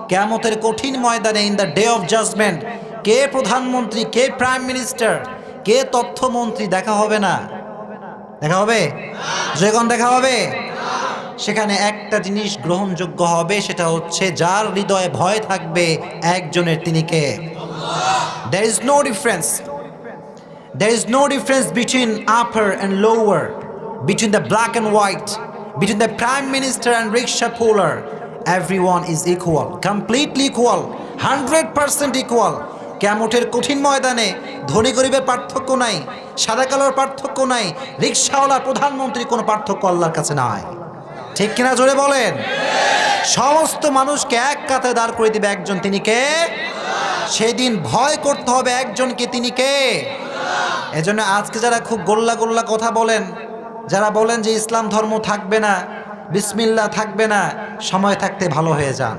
কিয়ামতের কঠিন ময়দানে in the day of judgment কে প্রধানমন্ত্রী, কে প্রাইম মিনিস্টার, কে তথ্যমন্ত্রী দেখা হবে না? দেখা হবে? যখন দেখা হবে, সেখানে একটা জিনিস গ্রহণযোগ্য হবে, সেটা হচ্ছে যার হৃদয়ে ভয় থাকবে একজনের, তিনি কে? There is no difference. There is no difference between upper and lower, between the black and white, between the prime minister and rickshaw puller. Everyone is equal, completely equal, 100% equal. কিয়ামতের কঠিন ময়দানে ধনী গরিবের পার্থক্য নাই, সাদা কালোর পার্থক্য নাই, রিকশাওয়ালা প্রধানমন্ত্রী কোনো পার্থক্য আল্লাহর কাছে নাই। ঠিক কিনা জোরে বলেন? সমস্ত মানুষকে এক কাতারে দাঁড় করে দিবে একজন, তিনি কে? সেদিন ভয় করতে হবে একজনকে, তিনি কে? এজন্য আজকে যারা খুব গোল্লা গোল্লা কথা বলেন, যারা বলেন যে ইসলাম ধর্ম থাকবে না, বিসমিল্লাহ থাকবে না, সময় থাকতে ভালো হয়ে যান।